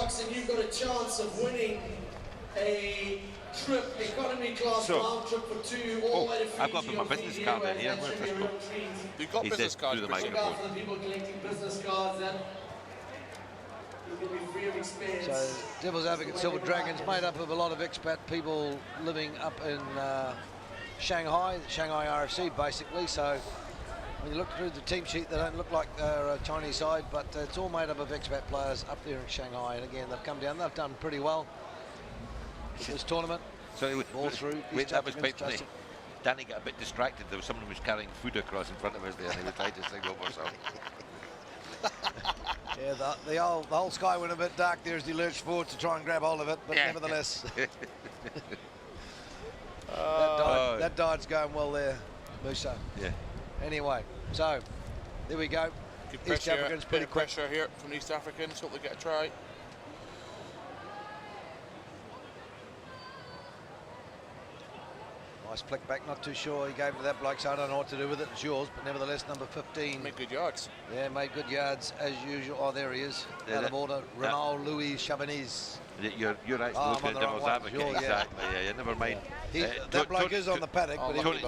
marks, and you've got a chance of winning a trip, economy class round trip for 2 all the way to Fiji. I've got to put my business card in here. Where's this go? You've got business cards. Through the microphone. For the people collecting business cards, then you're going to be free of expense. So Devil's Advocate Silver Dragons made up of a lot of expat people living up in Shanghai RFC basically. So when you look through the team sheet, they don't look like they're a Chinese side, but it's all made up of expat players up there in Shanghai. And again, they've come down, they've done pretty well this tournament. So all through. Wait, that was quite funny. Danny got a bit distracted. There was someone who was carrying food across in front of us there, and he was trying to signal for something. Yeah, the whole sky went a bit dark there as he lurched forward to try and grab hold of it, but nevertheless. that dive's going well there, Musa. Yeah. Anyway, so there we go. Good East Africans pretty quick. Pressure here from the East Africans. Hope they get a try. Nice flick back, not too sure he gave it to that bloke, so I don't know what to do with it. It's yours, but nevertheless, number 15. Made good yards. Yeah, made good yards as usual. Oh, there he is. Out of order. Renaud Louis Chavanez. You're actually looking at Devil's Advocate. Exactly, yeah, never mind. That bloke is on the paddock.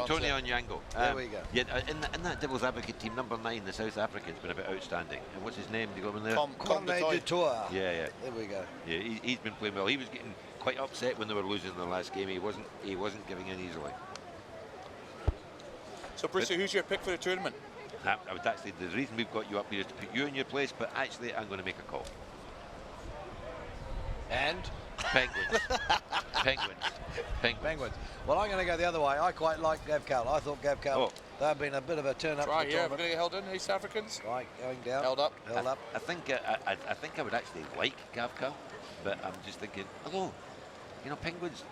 Tony Onyango. There we go. Yeah, in that Devil's Advocate team, number 9, the South African's been a bit outstanding. And what's his name? Do you got him in there? Kwame Dutour. Yeah. There we go. Yeah, he's been playing well. He was getting quite upset when they were losing in the last game. He wasn't giving in easily. So, Brucey, who's your pick for the tournament? I would actually, the reason we've got you up here is to put you in your place, but actually I'm going to make a call. And? Penguins. Well, I'm going to go the other way. I quite like Gav Carl. I thought Gav Carl, they've been a bit of a turn up. Right, yeah, we're going to get held in, East Africans. Right, going down. Held up. I think I would actually like Gav Carl, but I'm just thinking, although, Penguins,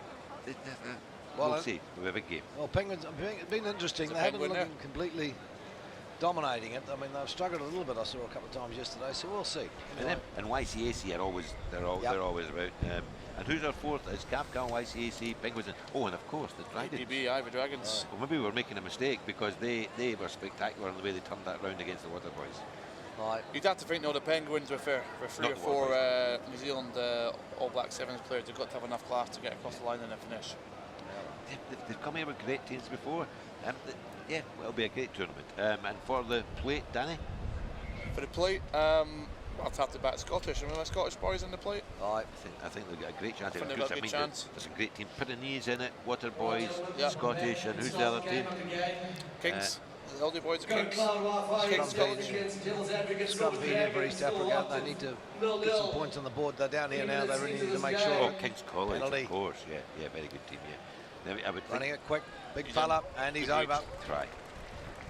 we'll see. We have a big game. Well, Penguins, it's been interesting. They haven't been completely dominating it. I mean, they've struggled a little bit. I saw a couple of times yesterday, so we'll see. And YCAC are always they're always about. And who's our fourth? It's Capcom, YCAC, Penguins, and of course the Dragons. IPB, Ivy Dragons. Well, maybe we're making a mistake because they were spectacular in the way they turned that round against the Water Boys. Right. You'd have to think, the Penguins were for 3 or 4 New Zealand All Black Sevens players. They've got to have enough class to get across the line and then finish. They've come here with great teams before. Yeah, it'll be a great tournament. And for the plate, Danny? For the plate, I'll have to back Scottish. Remember my Scottish boys in the plate? I think they've got a great chance. They've got a good chance. There's a great team. Pyrenees in it, Water Boys, Scottish, and who's the other team? Kings. The Aldi boys are Kings. Scrum feeding for East Africa. They need to get some points on the board. They're down here now. They really need to make sure. Oh, King's College, of course. Yeah, very good team. Yeah. I would running it quick, big fella, and he's over.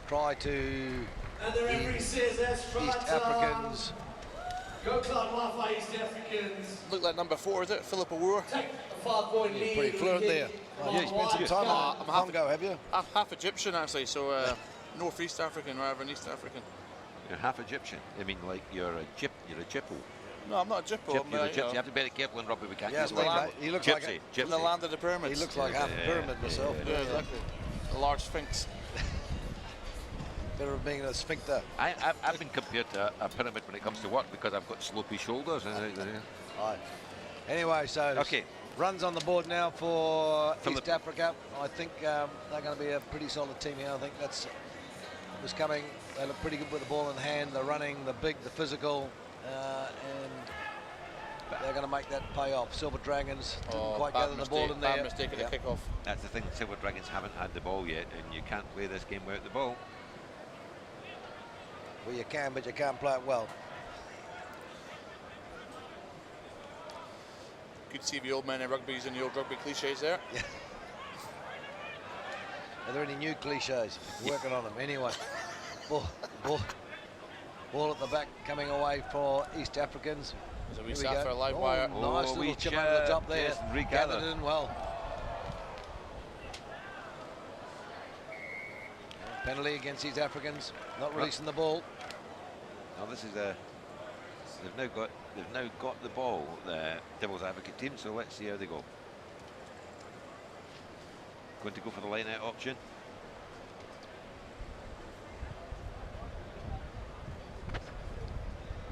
Try to East Africans. Go Cloud Wi-Fi East Africans. Look like number 4, is it? Philip Awur. He's pretty fluent there. Oh, you spent some time on Congo, have you? I'm half Egyptian actually, so North East African rather than East African. You're half Egyptian. I mean, like you're a Jippo. No, I'm not a Jippo. You're a gypsy. You have to be very careful in rugby. We can't use he looks gypsy, like in the land of the pyramids. He looks like half a pyramid myself. Yeah, exactly. A large sphinx. Better of being a sphincter. I've been compared to a pyramid when it comes to work because I've got slopey shoulders. Right. Anyway, so runs on the board now for East Africa. I think they're going to be a pretty solid team here. I think that's was coming. They look pretty good with the ball in hand. They're running, the big, the physical, and they're going to make that pay off. Silver Dragons didn't quite gather the ball in there. Bad mistake at the kick-off. That's the thing. Silver Dragons haven't had the ball yet, and you can't play this game without the ball. Well, you can, but you can't play it well. Good to see the old men in rugby using the old rugby cliches there. Yeah. Are there any new cliches? Working on them. Anyway, ball at the back coming away for East Africans. So we sat for a live wire. Nice little chip over the top there. Yes, gathered in well. Penalty against East Africans, not releasing the ball. Now this is they've now got the ball, the Devil's Advocate team. So let's see how they go. Going to go for the line out option.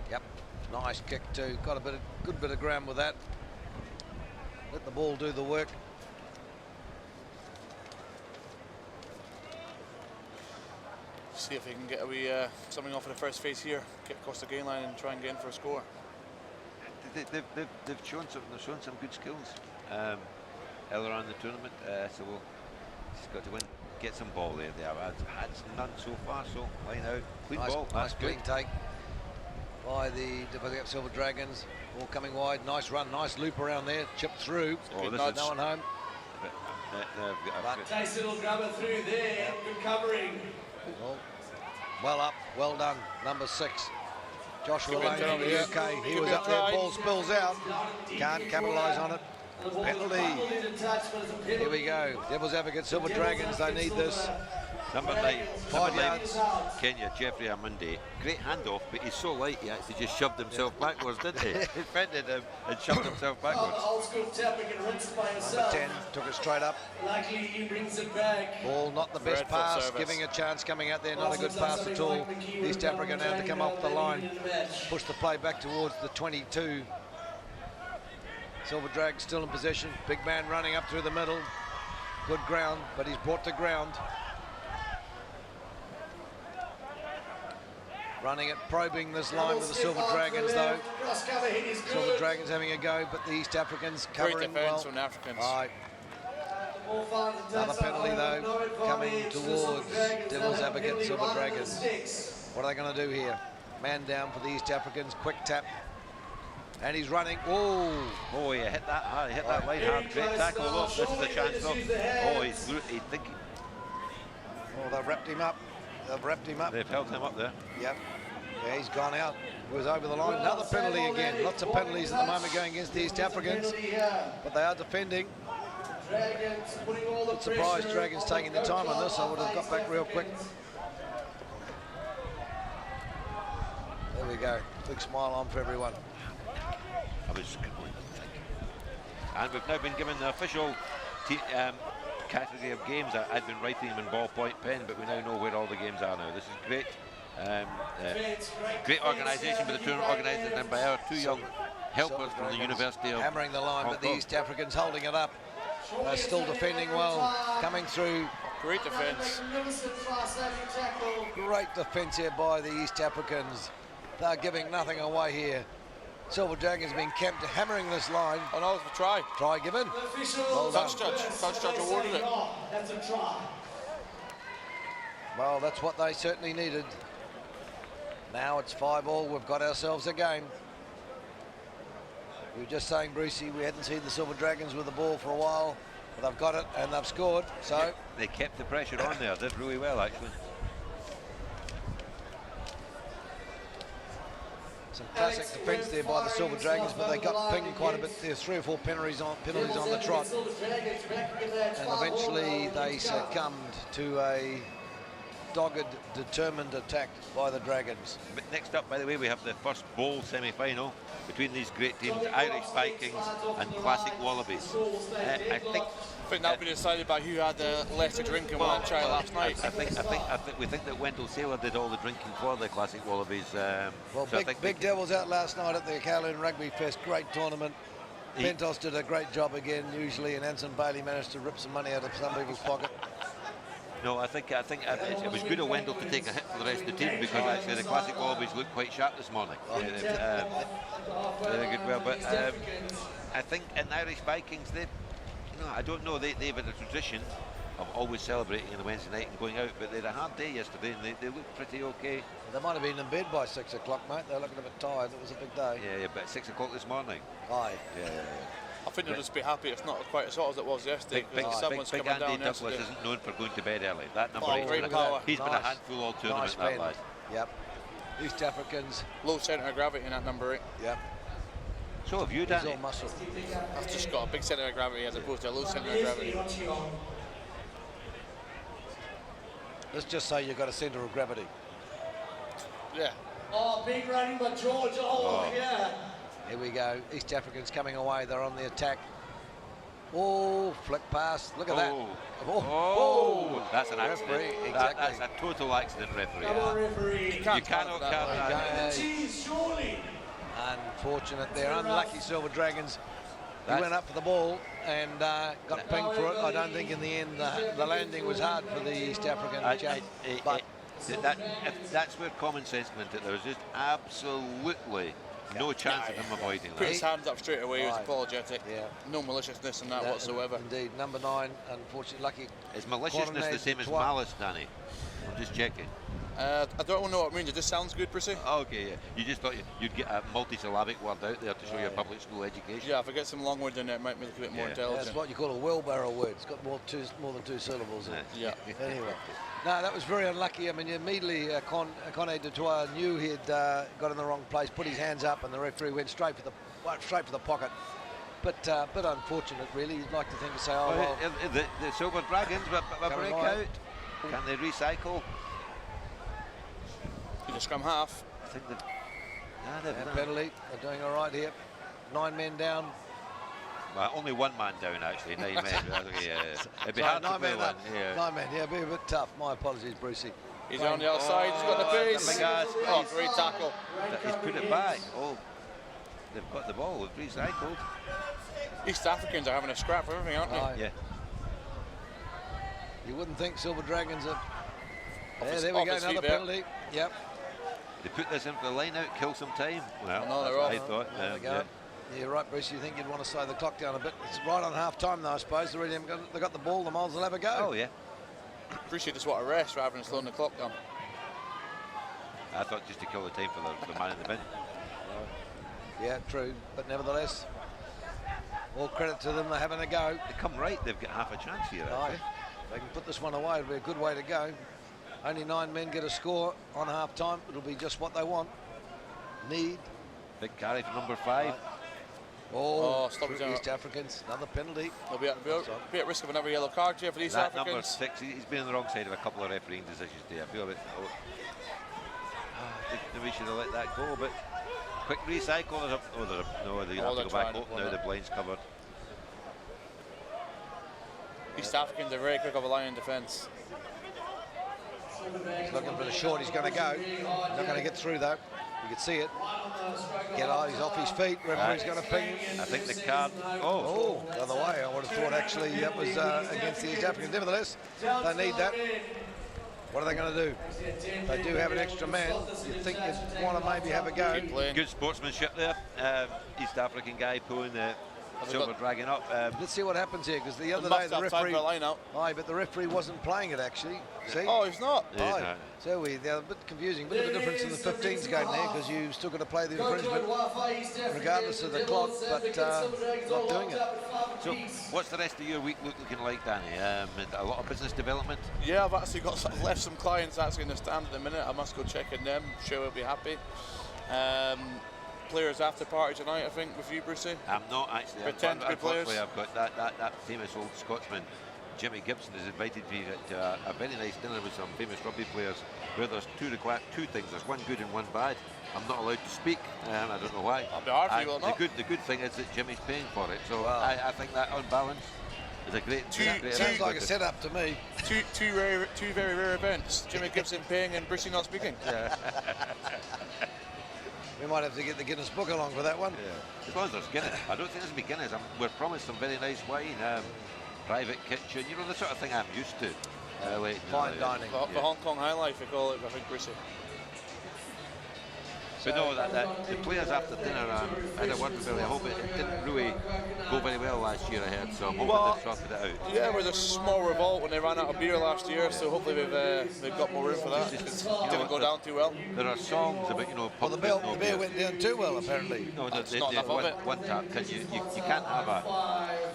Yep, nice Nice kick too. Got a good bit of ground with that. Let the ball do the work. See if he can get something off of the first phase here, get across the gain line and try and get in for a score. They've shown some good skills earlier on in the tournament. So we'll just got to win, get some ball there. They have had none so far. So line out, clean ball. Nice clean take by the Silver Dragons. Ball coming wide. Nice run. Nice loop around there. Chipped through. Oh, no one home. Nice little grabber through there. Good covering. Well up, well done, number 6. Joshua Lane from the UK. He was up there, ball spills out. Can't capitalise on it. Penalty. Here we go. Devil's Advocate, Silver Dragons, they need this. Number 9, 5 yards. Kenya, Jeffrey Amundi. Great handoff, but he's so light he actually just shoved himself backwards, didn't he? He fended him and shoved himself backwards. Old school tapping and rinsed by Number himself. 10 took it straight up. Luckily he brings it back. Ball not the best pass, giving a chance coming out there, not a good pass at all. East Africa now to come off the line. Push the play back towards the 22. Silver Drag still in possession. Big man running up through the middle. Good ground, but he's brought to ground. Running it, probing this line with the Silver Dragons though. Silver Dragons having a go, but the East Africans covering well. From the Africans. Another penalty though, coming towards Devil's Advocate, Silver Dragons. What are they going to do here? Man down for the East Africans, quick tap. And he's running. Oh, yeah, hit that hard, hit that line hard. Great tackle, look, this is the chance though. Oh, he's thinking. Oh, they've wrapped him up. They've held him up there. Yep. Yeah, he's gone out. He was over the line. Another penalty again. Lots of penalties at the moment going against the East Africans. But they are defending. Bit surprised Dragons taking the time on this. I would have got back real quick. There we go. Big smile on for everyone. I was going to think. And we've now been given the official category of games. I'd been writing them in ballpoint pen, but we now know where all the games are now. This is great. Great organisation for the tournament, organised and by our 2 young helpers from the University of hammering the line, but the East Africans holding it up. They're still defending well, coming through. Great defence. Great defence here by the East Africans. They're giving nothing away here. Silver Dragons being camped, hammering this line. Oh no, it's a try. Try given. Well done. Touch judge awarded it. That's a try. Well, that's what they certainly needed. Now it's 5-all. We've got ourselves a game. We were just saying, Brucey, we hadn't seen the Silver Dragons with the ball for a while, but they've got it and they've scored. So they kept the pressure on there. Did really well, actually. Some classic defence there by the Silver Dragons, but they got pinged quite a bit. There's 3 or 4 penalties on the trot, and eventually they succumbed to a dogged, determined attack by the Dragons. But next up, by the way, we have the first bowl semi-final between these great teams, Irish Vikings and Classic Wallabies. I think that'll be decided by who had less to drink and one try last night. We think that Wendell Saylor did all the drinking for the Classic Wallabies. Well, so Big Devils out last night at the Kowloon Rugby Fest. Great tournament. Pentos did a great job again, usually, and Anson Bailey managed to rip some money out of some people's pocket. No, I think it was good of Wendell to take a hit for the rest of the team, because actually the Classic Wallabies looked quite sharp this morning. They did well, but I think in Irish Vikings, I don't know, they've had a tradition of always celebrating on the Wednesday night and going out, but they had a hard day yesterday and they looked pretty okay. They might have been in bed by 6 o'clock, mate. They're looking a bit tired. It was a big day. Yeah, but 6 o'clock this morning. Aye. Yeah. I think they'll just be happy it's not quite as hot as it was yesterday. Big Andy Douglas isn't known for going to bed early. That number 8, he's been a handful all tournament, that lad. Yep. East Africans. Low centre of gravity in that number 8. Yep. So have you, Danny? He's all muscle. I've just got a big centre of gravity as opposed to a low centre of gravity. Let's just say you've got a centre of gravity. Yeah. Oh, big running by George. Yeah. Here we go. East Africans coming away. They're on the attack. Oh, flick pass. Look at that. Oh, that's an accident. Exactly. That's a total accident, referee. Come on, referee. You cannot count that. Surely. Unfortunate there. Unlucky Silver Dragons. He went up for the ball and got pinged for it. I don't think in the end the landing was hard for the East African chap. But that's where common sense meant it. There was just absolutely no chance of him avoiding Put that. his hands up straight away. He was apologetic. Yeah. No maliciousness in that whatsoever. Indeed. Number 9, unfortunately, lucky. Is maliciousness the same as malice, Danny? I'm just checking. I don't know what it means. It just sounds good, Brucey. Okay, yeah. You just thought you'd get a multisyllabic word out there to show your public school education. Yeah, if I get some long words in there, it might make it a bit more intelligent. That's what you call a wheelbarrow word. It's got more than 2 syllables in it. Yeah. Anyway. No, that was very unlucky. I mean, immediately Conde Dutoit knew he'd got in the wrong place, put his hands up, and the referee went straight for the pocket. But unfortunate, really. You'd like to think to say, oh, well, the Silver Dragons, but break out. Can they recycle? The scrum half. I think that penalty. They're doing all right here. 9 men down. Well, only 1 man down, actually. 9 men. It'd be hard to play one. 9 men. Yeah, it'd be a bit tough. My apologies, Brucey. He's on the outside. He's got the pace. Oh, great tackle. He's put it back. Oh, they've got the ball. It's recycled. East Africans are having a scrap for everything, aren't they? Yeah. You wouldn't think Silver Dragons are... there we go, another penalty. Yep. They put this in for the line out, kill some time. Well, no, that's what I thought. There we go. Yeah, right, Bruce. You think you'd want to slow the clock down a bit. It's right on half time, though, I suppose. They got the ball, the Moles will have a go. Oh, yeah. Bruce, you just want a rest rather than slowing the clock down. I thought just to kill the time for the man in the bin. Yeah, true. But nevertheless, all credit to them. They're having a go. They come right. They've got half a chance here. Right. They can put this one away. It'll be a good way to go. Only 9 men get a score on half time. It'll be just what they want. Need. Big carry for number 5. Right. Oh, East Africans. Another penalty. They'll be at risk of another yellow card here for the East Africans. Number 6, he's been on the wrong side of a couple of refereeing decisions today. I feel a bit. I think we should have let that go, but quick recycle. They have to go back. Oh, now the blind's covered. East Africans are very quick of a line in defence. He's looking for the short. He's going to go. Not going to get through though. You can see it. He's off his feet. Referee's going to ping him. I think the card. Oh, the other way. I would have thought actually that was against the East Africans. Nevertheless, they need that. What are they going to do? They do have an extra man. You think you'd want to maybe have a go. Good sportsmanship there. East African guy pulling the Silver Dragon up. Let's see what happens here, because the other day the referee. Aye, but the referee wasn't playing it actually. See? Oh, he's not. Aye. So they're a bit confusing. Bit of a difference in the 15s game there, because you still got to play the infringement regardless of the clock, but not doing it. So, what's the rest of your week looking like, Danny? A lot of business development? Yeah, I've actually left some clients actually in the stand at the minute. I must go check in them. I'm sure we'll be happy. Players after party tonight, I think, with you, Brucey. I'm not actually. Unfortunately, I've got that famous old Scotsman, Jimmy Gibson, has invited me to a very nice dinner with some famous rugby players, where there's two things. There's one good and one bad. I'm not allowed to speak. I don't know why. I'll be hard for you, not. The good thing is that Jimmy's paying for it, so I think that on balance is a great. Sounds like a setup to me. Two very rare events. Jimmy Gibson paying and Brucey not speaking. Yeah. We might have to get the Guinness book along for that one. Yeah. As long as there's Guinness. I don't think there's going to be Guinness. We're promised some very nice wine, private kitchen, you know, the sort of thing I'm used to. Fine dining. For Hong Kong High Life, we call it, I think, Brucey. But no, the players after dinner, I had a word with Billy. I hope it didn't really go very well last year, I heard, so I'm hoping they've sorted it out. Yeah, with a small revolt when they ran out of beer last year, so hopefully we've got more room for that. It didn't go down too well. There are songs about, you know, the beer went down too well, apparently. No, not enough of it. One tap, you can't have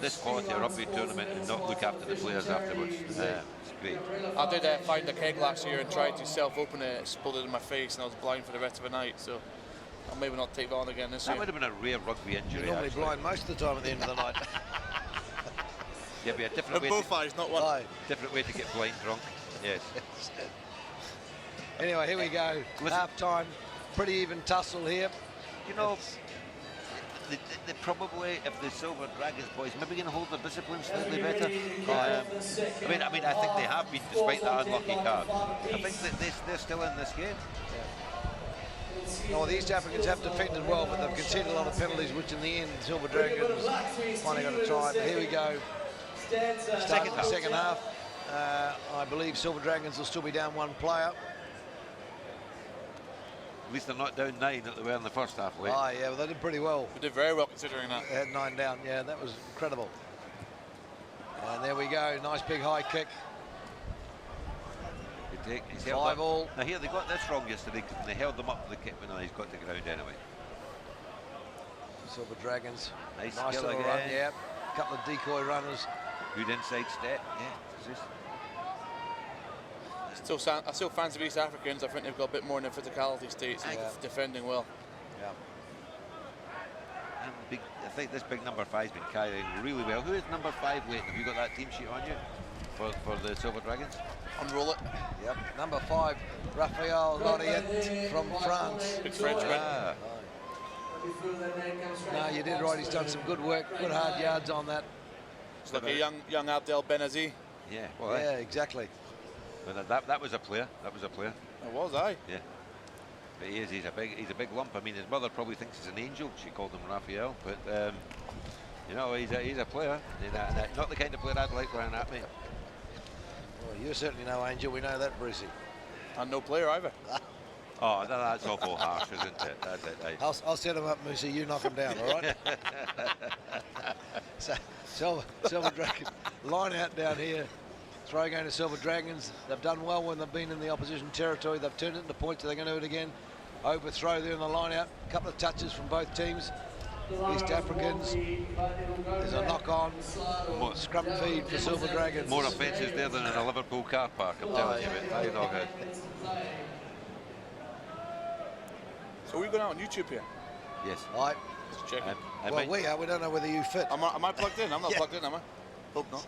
this quality of rugby tournament and not look after the players afterwards. Great. I did find a keg last year and tried to self-open it, exploded in my face, and I was blind for the rest of the night, so I'll maybe not take that on again this year. That would have been a rare rugby injury. You're normally blind most of the time at the end of the night. Yeah, but a different way. Both eyes, not one. Different way to get blind drunk. Yes. Anyway, here we go. Half time. Pretty even tussle here. You know, they probably, if the Silver Dragons boys, maybe going to hold their discipline slightly better. I mean, I think they have been, despite that unlucky card. I think that they're still in this game. Oh, the East Africans have defended well, but they've conceded a lot of penalties, which in the end, Silver Dragons finally got to try it. Here we go. Starting the second half. I believe Silver Dragons will still be down one player. At least they're not down 9 that they were in the first half, Lee. Oh, yeah, well, they did pretty well. We did very well considering that. They had 9 down, yeah, that was incredible. And there we go, nice big high kick. He's 5-all. Now here, they got this wrong yesterday because they held them up to the kick, but now he's got to ground anyway. Silver Dragons. Nice little again. run, yeah. A couple of decoy runners. Good inside step, yeah. I still fancy East Africans. I think they've got a bit more in the physicality states and defending well. Yeah. And I think this big number 5's been carrying really well. Who is number 5, Leighton? Have you got that team sheet on you for the Silver Dragons? Unroll it. Yep. Number 5, Raphael Loriet from France. Big Frenchman. No, you did right. He's done some good work, good hard yards on that. It's like a young Abdel Benazi. Yeah. Well, yeah, exactly. But that was a player. That was a player. It was, aye. Yeah. But he's a big lump. I mean, his mother probably thinks he's an angel. She called him Raphael, but you know, he's a player. Not the kind of player I'd like running at me. Well, you're certainly no angel. We know that, Brucey. And no player either. Oh, that's awful harsh, isn't it? That's it. Right. I'll set him up, Moosey. You knock him down, all right? So, Silver Dragon line out down here. Throw going to Silver Dragons. They've done well when they've been in the opposition territory. They've turned it into points, so they're going to do it again. Overthrow there in the line out. A couple of touches from both teams. East Africans. There's a knock on. Scrum feed for Silver Dragons. More offences there than in a Liverpool car park, I'm telling you. But knock out. So we're going out on YouTube here? Yes. Right. Just checking. Well, we are. We don't know whether you fit. Am I plugged in? I'm not plugged in, am I? Hope not.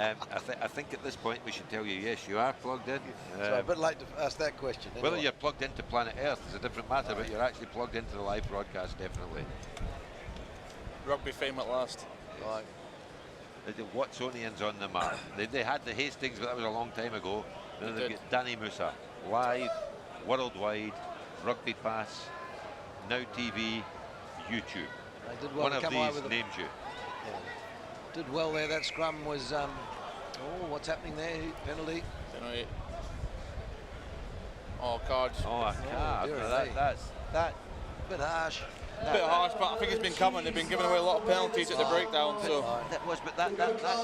I think at this point we should tell you, yes, you are plugged in. So a bit late to ask that question. Anyway. Whether you're plugged into Planet Earth is a different matter, but you're actually plugged into the live broadcast, definitely. Rugby fame at last. Right. The Watsonians on the map. They had the Hastings, but that was a long time ago. Then they've got Danny Musa, live, worldwide, Rugby Pass, Now TV, YouTube. They did well. One of these names you. Yeah. Did well there. That scrum was. Oh, what's happening there? Penalty. Oh, cards. Oh, a card. That's bit harsh. A bit harsh, but I think it's been coming. They've been giving away a lot of penalties at the breakdown. So that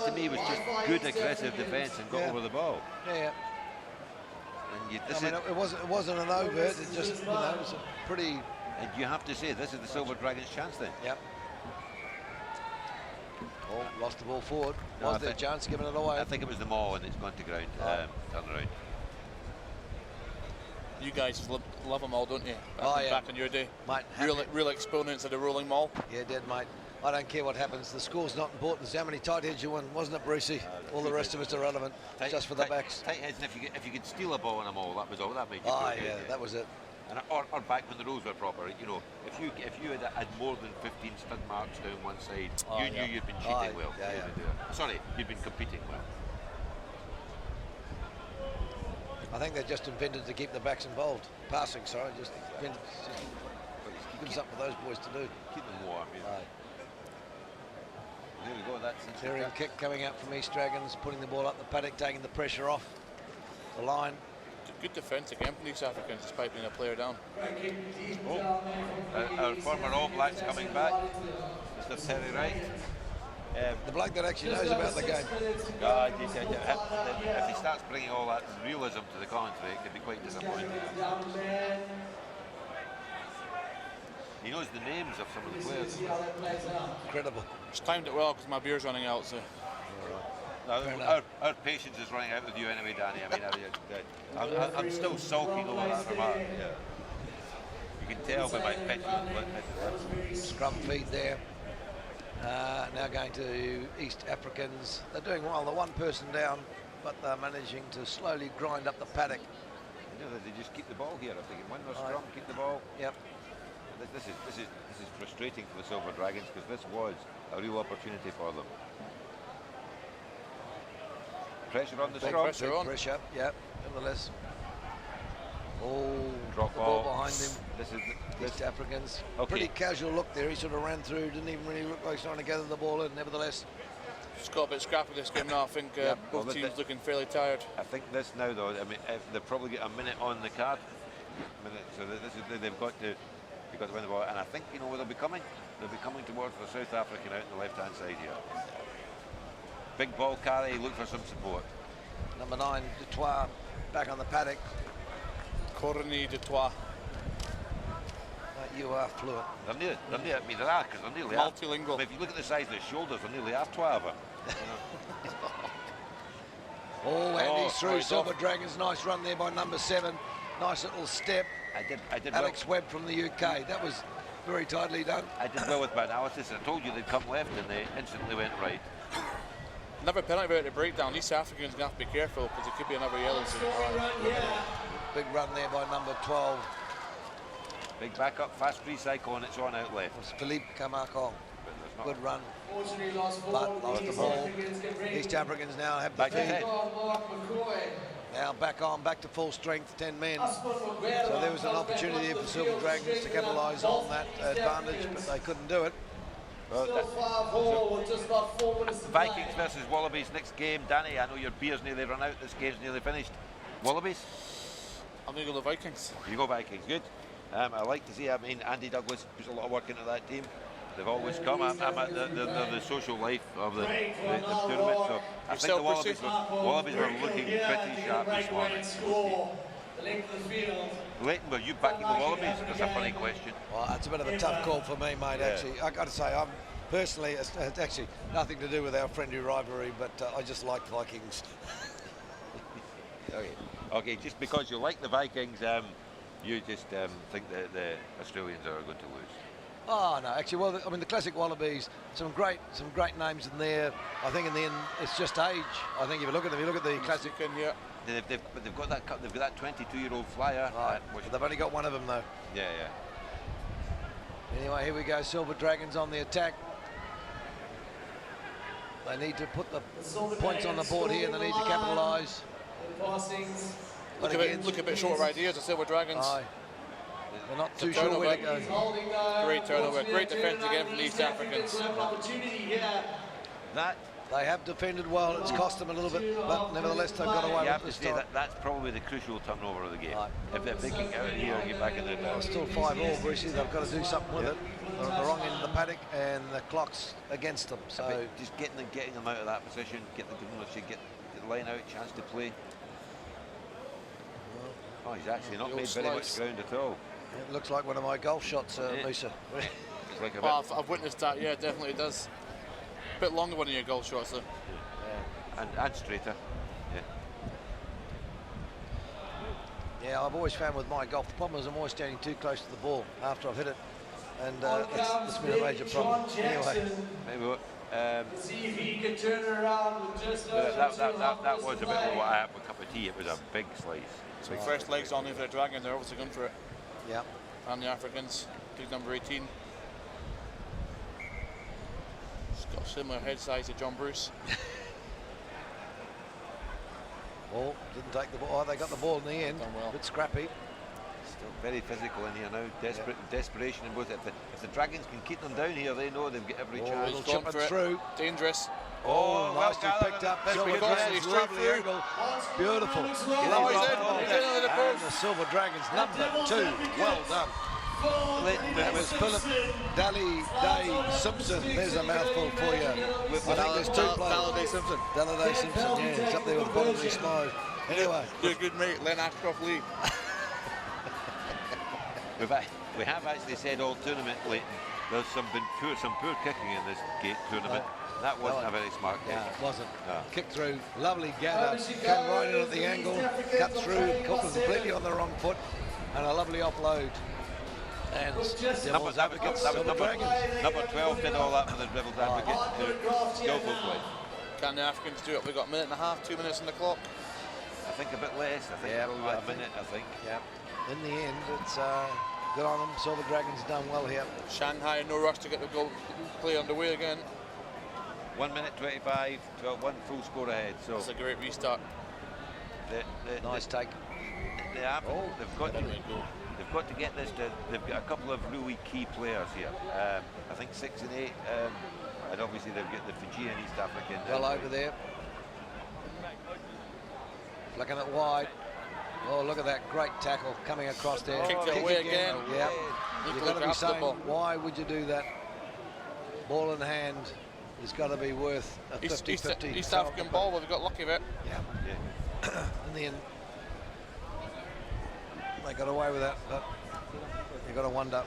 to me was just good aggressive defence and got over the ball. Yeah. And it wasn't an overt. It just it was a pretty. And you have to say this is the Silver Dragons' chance then. Yep. Oh, lost the ball forward. Was there a chance giving it away? I think it was the maul and it's gone to ground. Turn around. You guys love them all, don't you? Back in your day. Mate, real exponents of the rolling maul. Yeah, did, mate. I don't care what happens. The score's not important. It's how many tight heads you won, wasn't it, Brucey? All the rest of us are relevant, just for the backs. Tight heads, and if you could steal a ball in a maul, that was all. That made you feel good, that was it. And or back when the rules were proper, you know, if you had more than 15 stud marks down one side, you knew you'd been cheating well. Sorry, you'd been competing well. I think they just invented to keep the backs involved. Passing, sorry, just gives something for those boys to do. Keep them warm, There we go, that's an aerial kick coming out from East Dragons, putting the ball up the paddock, taking the pressure off the line. Good defence again from East Africans, despite being a player down. Our former All Blacks coming back, Mr. Terry Wright. The bloke that actually knows about the game. If he starts bringing all that realism to the commentary, it can be quite disappointing. He knows the names of some of the players. Incredible. Just timed it well because my beer's running out, so. Our patience is running out with you anyway, Danny. I mean, I'm still sulking over that remark. Yeah. You can tell by my petulant look. Scrum feed there. Now going to East Africans. They're doing well. They're one person down, but they're managing to slowly grind up the paddock. You know, they just keep the ball here. If they can win their scrum, keep the ball. Yep. This is frustrating for the Silver Dragons because this was a real opportunity for them. Pressure on the scrum. Pressure, yeah, nevertheless. Oh, drop the ball ball behind him. This is East Africans. Okay. Pretty casual look there. He sort of ran through, didn't even really look like he's trying to gather the ball in. Nevertheless, It's got a bit scrappy this game now. I think both teams looking fairly tired. I think this now, though, I mean, if they probably get a minute on the card. So this is they've got to win the ball, and I think where they'll be coming. They'll be coming towards the South African out on the left-hand side here. Big ball carry. Look for some support. number 9, Dutoit, back on the paddock. Corny Dutoit. You are fluent. They're nearly, I mean, they are, because they're nearly multilingual. Half, if you look at the size of their shoulders, they're nearly half 12 of them. Oh, and he's through. he's Silver off. Dragons, nice run there by number 7. Nice little step. I did Alex Webb from the UK. That was very tightly done. I did well with my analysis. I told you they'd come left, and they instantly went right. Another penalty about the breakdown. East Africans going to have to be careful because it could be another yellow. Big run there by number 12. Big back up, fast free cycle, and it's on out left. Was Philippe Camarcon. But Good run. Lost But lost the ball. East Africans now have back the to feed. 10. Now back to full strength, 10 men. So there was an opportunity for Silver Dragons to capitalise on that advantage, but they couldn't do it. Well, Vikings versus Wallabies next game. Danny, I know your beer's nearly run out. This game's nearly finished. Wallabies? I'm going to go the Vikings. You go Vikings, good. I like to see, I mean, Andy Douglas puts a lot of work into that team. They've always come. I'm at the social life of the tournament, so I think the Wallabies were looking pretty sharp this morning. Leighton, were you backing the Wallabies? That's a funny question. Well, that's a bit of a tough call for me, mate, actually. I got to say, I'm personally, it's actually nothing to do with our friendly rivalry, but I just like Vikings. Okay, just because you like the Vikings, you just think that the Australians are going to lose. Oh no, actually, well, I mean, the classic Wallabies, some great names in there. I think in the end, it's just age. I think if you look at them, you look at the classic. They've got that 22-year-old flyer. Right, they've only got one of them though. Yeah. Anyway, here we go. Silver Dragons on the attack. They need to put the points on the board here. They need to capitalise. Look a bit short of ideas. The Silver Dragons. They're not too sure where to go. Great turnover. Great defence again from the East Africans. They have defended well. It's cost them a little bit, but nevertheless they've got away with the start. That's probably the crucial turnover of the game. If they can get out of here and get back in there. Still 5-all, Brucey. They've got to do something with it. They're on the wrong end of the paddock, and the clock's against them. So just getting them out of that position, get the line out, chance to play. Oh, he's actually not made very much ground at all. It looks like one of my golf shots, Musa. It's like I've witnessed that. Yeah, it definitely does. A bit longer one of your golf shots, though. Yeah. And straighter. Yeah, I've always found with my golf, the problem is I'm always standing too close to the ball after I've hit it, and that's been a major problem. Anyway, maybe see if he can turn it around with just that was a bit of what I had with a cup of tea. It was a big slice. So first legs on for the Dragon, they're obviously going for it. Yeah. And the Africans, big number 18. He's got a similar head size to John Bruce. Ball didn't take the ball. Oh, they got the ball in the end. Well. A bit scrappy. Still very physical in here now. Desperation in both. If the Dragons can keep them down here, they know they've got every chance. He's gone for through. Dangerous. Oh, nicely picked up. Silver Dragons, lovely angle. Beautiful. He's in under the And post. the Silver Dragons, number 2. Well done. That was Philip Day Simpson. There's a mouthful for you. I think there's 2 players. Dalladay Simpson. Dalladay Simpson, yeah. He's up there with the bottom of his nose. Anyway. You're a good mate, Len Ashcroft Lee. We have actually said all tournament, Leighton, there's some poor kicking in this tournament. That wasn't a very smart kick. Yeah, it wasn't. Kick through, lovely gather, came right in at the angle, cut through, caught them completely on the wrong foot, and a lovely offload. And Devil's Advocates, Silver Dragons. Number 12 did all that for the Devil's Advocates to skillful play. Can the Africans do it? We've got a minute and a half, 2 minutes on the clock. I think a bit less. I think probably about a minute, I think. Yeah. In the end, it's good on them. Silver Dragons done well here. Shanghai, no rush to get the goal play underway again. 1 minute 25, 12-1 full score ahead. So it's a great restart. Nice take. they've got to get this. They've got a couple of really key players here. I think 6 and 8, and obviously they've got the Fijian East African. Well over there. Looking at wide. Oh, look at that great tackle coming across there. Kicked it away again. Yeah. You've got to be saying, why would you do that? Ball in hand has got to be worth a 50-50. East African ball, we've got lucky with it. Yeah. In the end, they got away with that, but you've got to wonder.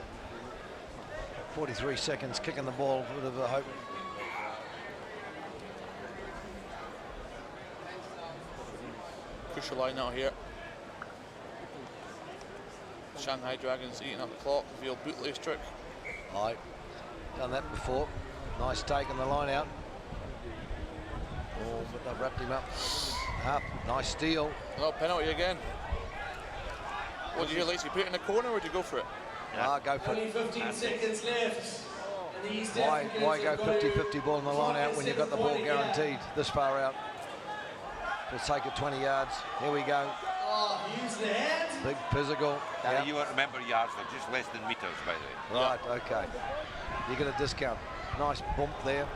43 seconds kicking the ball, would have a hope. Crucial line out here. Shanghai Dragons eating up the clock. Revealed bootlace trick. Aye, done that before. Nice take on the line out. Oh, but they've wrapped him up. Nice steal. No, penalty again. What did you hear, Lacey? Put it in the corner or would you go for it? Yeah. Go for Only it. 15 seconds left. And the East Why Africans go have got to 50-50 ball on the line out when you've got the ball guaranteed this far out? We'll take it 20 yards. Here we go. Oh, use the hand. Big physical. Yep. You won't remember yards, they're just less than meters, by the way. Right, okay. You get a discount. Nice bump there.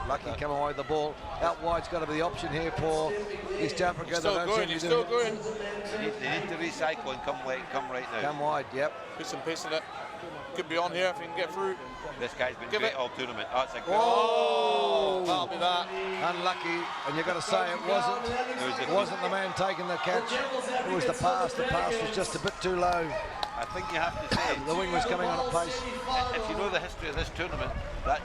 Lucky come away with the ball. Out wide's got to be the option here for East Africa. He's still going, he's still going. They need to recycle and come right now. Come wide, yep. Put some pace in it. Could be on here if he can get through. This guy's been great all tournament. Oh, it's a good. Oh, that'll be that. Unlucky, and you've got to say it wasn't the man taking the catch. It was the pass. The pass was just a bit too low. I think you have to say the wing was coming on at pace. If you know the history of this tournament, that